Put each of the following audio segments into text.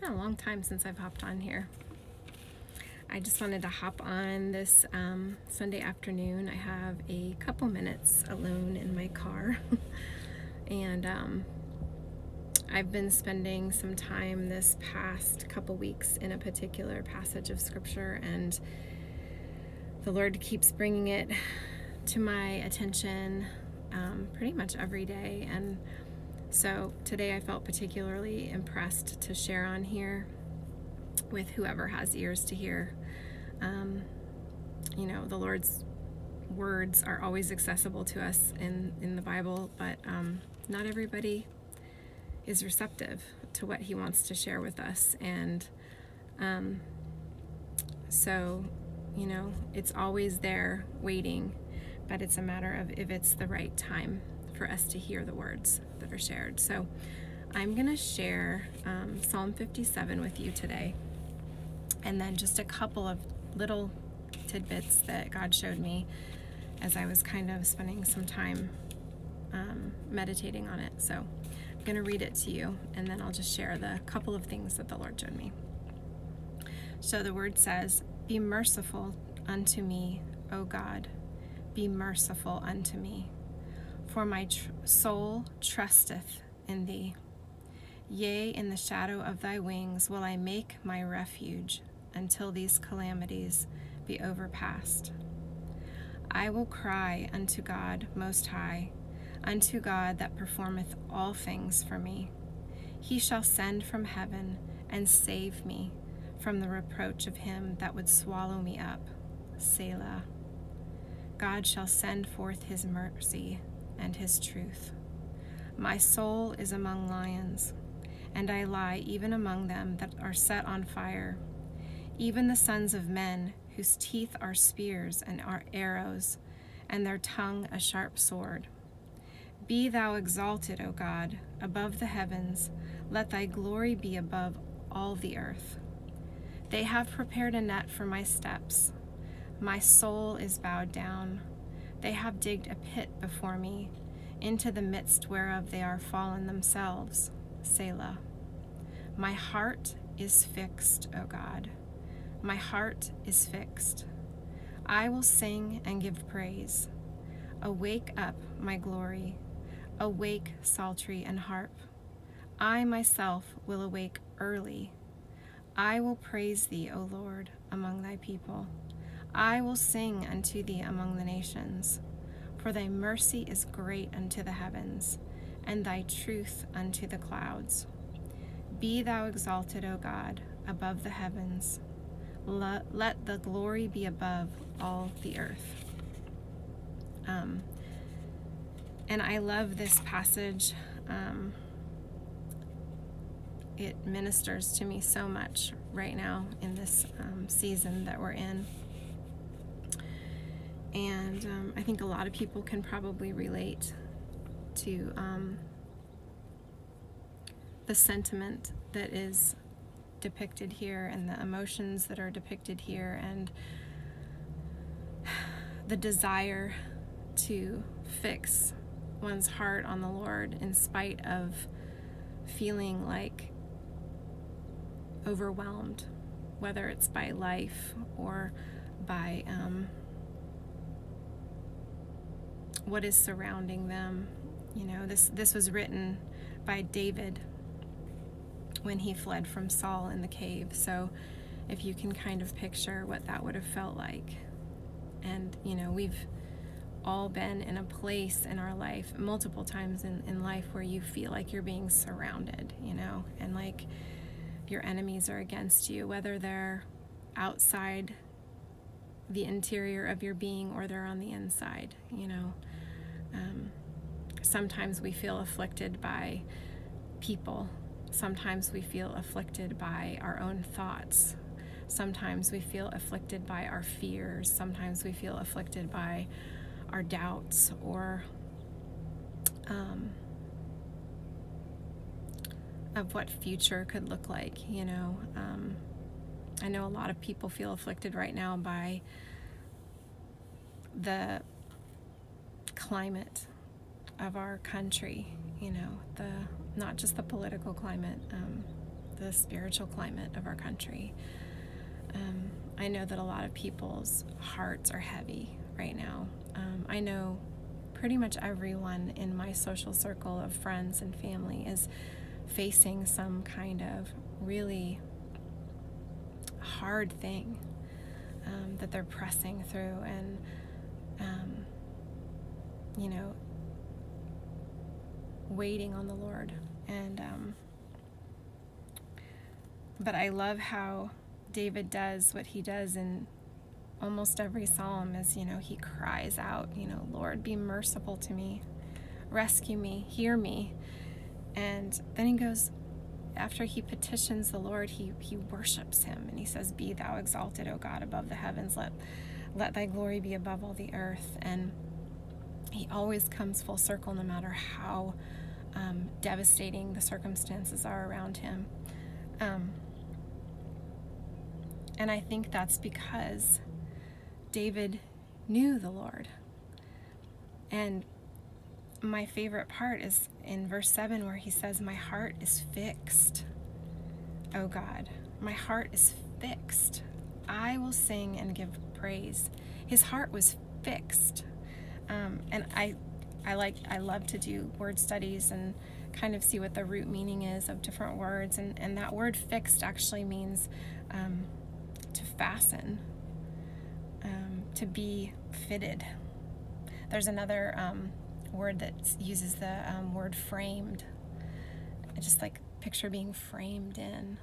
a long time since I've hopped on here. I just wanted to hop on this Sunday afternoon. I have a couple minutes alone in my car. And I've been spending some time this past couple weeks in a particular passage of scripture, and the Lord keeps bringing it to my attention pretty much every day. And so today I felt particularly impressed to share on here with whoever has ears to hear. The Lord's words are always accessible to us in the Bible, but not everybody is receptive to what he wants to share with us. And so, it's always there waiting, but it's a matter of if it's the right time for us to hear the words that are shared. So I'm going to share Psalm 57 with you today, and then just a couple of little tidbits that God showed me as I was kind of spending some time meditating on it. So I'm going to read it to you, and then I'll just share the couple of things that the Lord showed me. So the word says, "Be merciful unto me, O God, be merciful unto me, for my soul trusteth in thee. Yea, in the shadow of thy wings will I make my refuge until these calamities be overpast. I will cry unto God Most High, unto God that performeth all things for me. He shall send from heaven and save me from the reproach of him that would swallow me up. Selah. God shall send forth his mercy and his truth. My soul is among lions, and I lie even among them that are set on fire, even the sons of men, whose teeth are spears and are arrows, and their tongue a sharp sword. Be thou exalted, O God, above the heavens. Let thy glory be above all the earth. They have prepared a net for my steps. My soul is bowed down. They have digged a pit before me, into the midst whereof they are fallen themselves. Selah. My heart is fixed, O God. My heart is fixed. I will sing and give praise. Awake up, my glory. Awake, psaltery and harp. I myself will awake early. I will praise thee, O Lord, among thy people. I will sing unto thee among the nations. For thy mercy is great unto the heavens, and thy truth unto the clouds. Be thou exalted, O God, above the heavens. Let the glory be above all the earth." And I love this passage. It ministers to me so much right now in this season that we're in. And I think a lot of people can probably relate to the sentiment that is depicted here and the emotions that are depicted here, and the desire to fix one's heart on the Lord in spite of feeling like overwhelmed, whether it's by life or by what is surrounding them. This was written by David when he fled from Saul in the cave. So if you can kind of picture what that would have felt like. And, we've all been in a place in our life, multiple times in life, where you feel like you're being surrounded, and like your enemies are against you, whether they're outside the interior of your being or they're on the inside. Sometimes we feel afflicted by people. Sometimes we feel afflicted by our own thoughts. Sometimes we feel afflicted by our fears. Sometimes we feel afflicted by our doubts or of what future could look like. I know a lot of people feel afflicted right now by the climate of our country, not just the political climate, the spiritual climate of our country. I know that a lot of people's hearts are heavy right now. I know pretty much everyone in my social circle of friends and family is facing some kind of really hard thing that they're pressing through, and waiting on the Lord. And but I love how David does what he does in almost every psalm, is he cries out, Lord, be merciful to me, rescue me, hear me. And then he goes, after he petitions the Lord, he worships him, and he says, be thou exalted, O God, above the heavens, let thy glory be above all the earth. And he always comes full circle, no matter how devastating the circumstances are around him. And I think that's because David knew the Lord. And my favorite part is in verse 7, where he says, my heart is fixed, O God. My heart is fixed. I will sing and give praise. His heart was fixed. And I love to do word studies and kind of see what the root meaning is of different words. And that word fixed actually means to fasten, to be fitted. There's another word that uses the word framed. I just like picture being framed in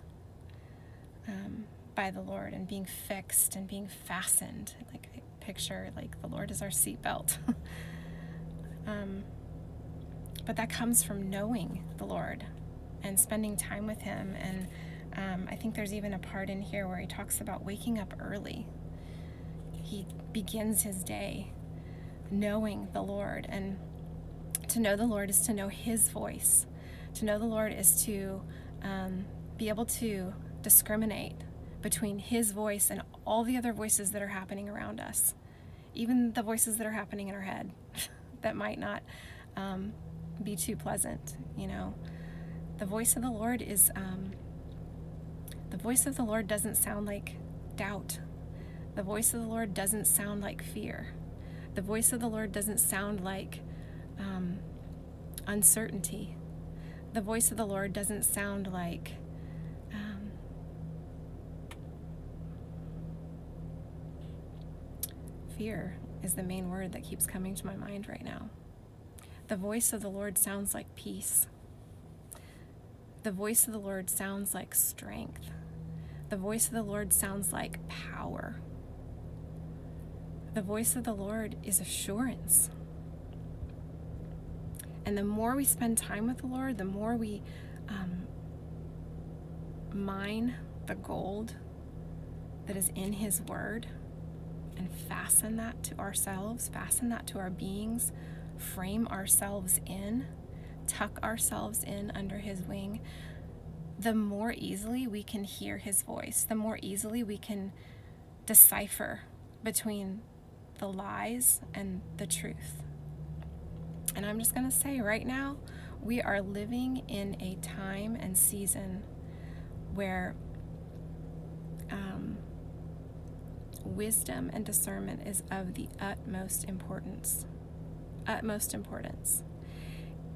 by the Lord, and being fixed and being fastened. Like I picture like the Lord is our seatbelt. But that comes from knowing the Lord and spending time with him. And I think there's even a part in here where he talks about waking up early. He begins his day knowing the Lord. And to know the Lord is to know his voice. To know the Lord is to be able to discriminate between his voice and all the other voices that are happening around us, even the voices that are happening in our head that might not be too pleasant. The voice of the Lord is the voice of the Lord doesn't sound like doubt. The voice of the Lord doesn't sound like fear. The voice of the Lord doesn't sound like uncertainty. The voice of the Lord doesn't sound like fear is the main word that keeps coming to my mind right now. The voice of the Lord sounds like peace. The voice of the Lord sounds like strength. The voice of the Lord sounds like power. The voice of the Lord is assurance. And the more we spend time with the Lord, the more we mine the gold that is in his word and fasten that to ourselves, fasten that to our beings, frame ourselves in, tuck ourselves in under his wing, the more easily we can hear his voice, the more easily we can decipher between the lies and the truth. And I'm just going to say right now, we are living in a time and season where wisdom and discernment is of the utmost importance. Utmost importance.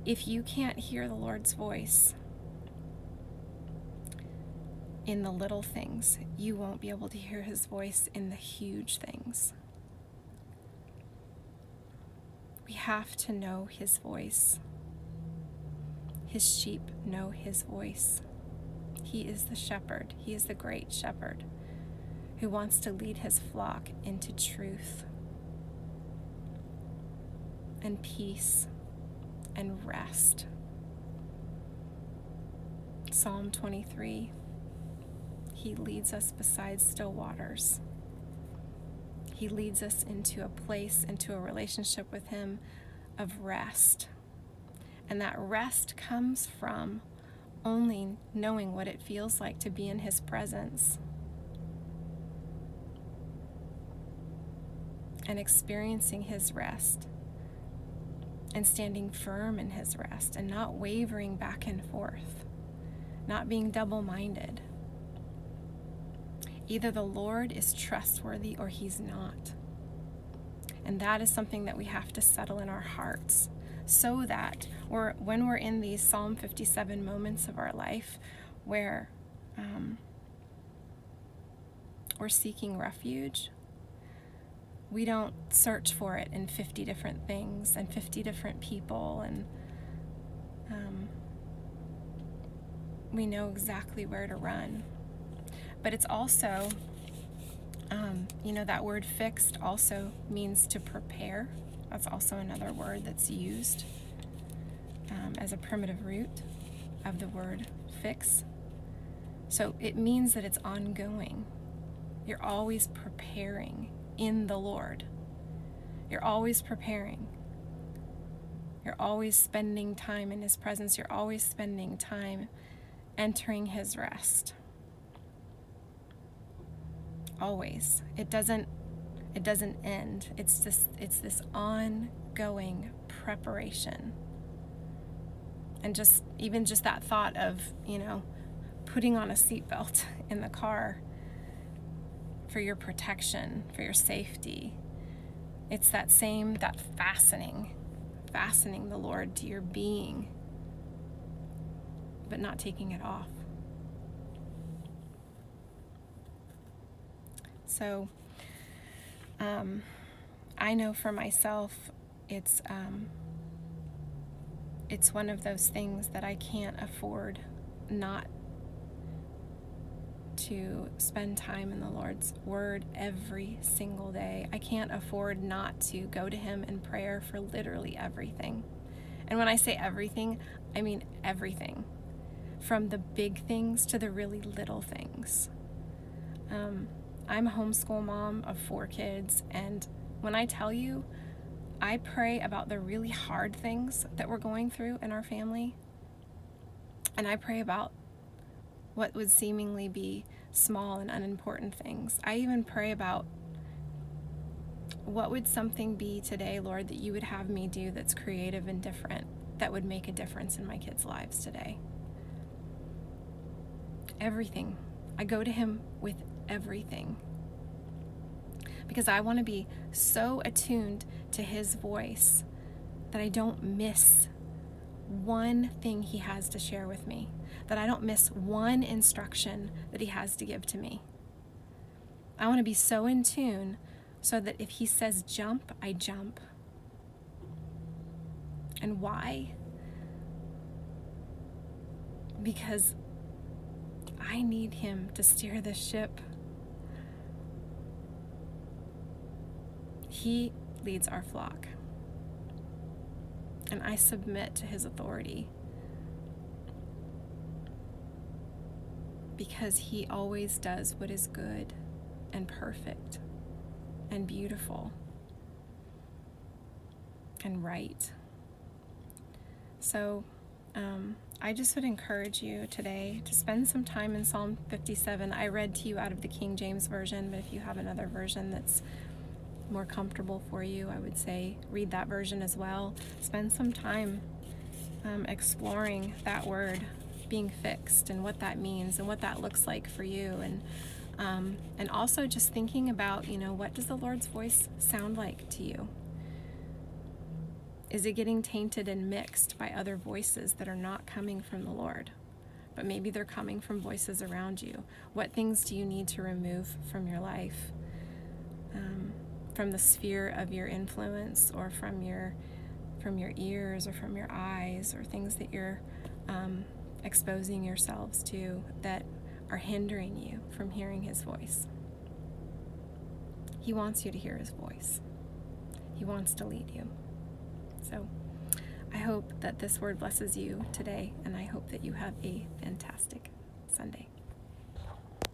If you can't hear the Lord's voice in the little things, you won't be able to hear his voice in the huge things. We have to know his voice. His sheep know his voice. He is the shepherd. He is the great shepherd who wants to lead his flock into truth and peace and rest. Psalm 23, he leads us beside still waters. He leads us into a place, into a relationship with him of rest. And that rest comes from only knowing what it feels like to be in his presence and experiencing his rest and standing firm in his rest and not wavering back and forth, not being double-minded. Either the Lord is trustworthy or he's not. And that is something that we have to settle in our hearts, so that when we're in these Psalm 57 moments of our life where we're seeking refuge, we don't search for it in 50 different things and 50 different people, and we know exactly where to run. But it's also, that word fixed also means to prepare. That's also another word that's used as a primitive root of the word fix. So it means that it's ongoing. You're always preparing in the Lord. You're always preparing. You're always spending time in his presence. You're always spending time entering his rest. Always. It doesn't end. It's this ongoing preparation. And just that thought of, putting on a seatbelt in the car for your protection, for your safety. It's that fastening the Lord to your being, but not taking it off. So, I know for myself, it's one of those things that I can't afford not to spend time in the Lord's Word every single day. I can't afford not to go to him in prayer for literally everything. And when I say everything, I mean everything. From the big things to the really little things. I'm a homeschool mom of 4 kids, and when I tell you, I pray about the really hard things that we're going through in our family, and I pray about what would seemingly be small and unimportant things. I even pray about what would something be today, Lord, that you would have me do that's creative and different, that would make a difference in my kids' lives today. Everything. I go to him with everything, because I want to be so attuned to his voice that I don't miss one thing he has to share with me, that I don't miss one instruction that he has to give to me. I want to be so in tune so that if he says jump, I jump. And why? Because I need him to steer this ship. He leads our flock, and I submit to his authority, because he always does what is good and perfect and beautiful and right. So I just would encourage you today to spend some time in Psalm 57. I read to you out of the King James Version, but if you have another version that's more comfortable for you, I would say read that version as well. Spend some time exploring that word, being fixed, and what that means and what that looks like for you, and also just thinking about, what does the Lord's voice sound like to you? Is it getting tainted and mixed by other voices that are not coming from the Lord, but maybe they're coming from voices around you? What things do you need to remove from your life? From the sphere of your influence, or from your ears, or from your eyes, or things that you're exposing yourselves to that are hindering you from hearing his voice. He wants you to hear his voice. He wants to lead you. So I hope that this word blesses you today, and I hope that you have a fantastic Sunday.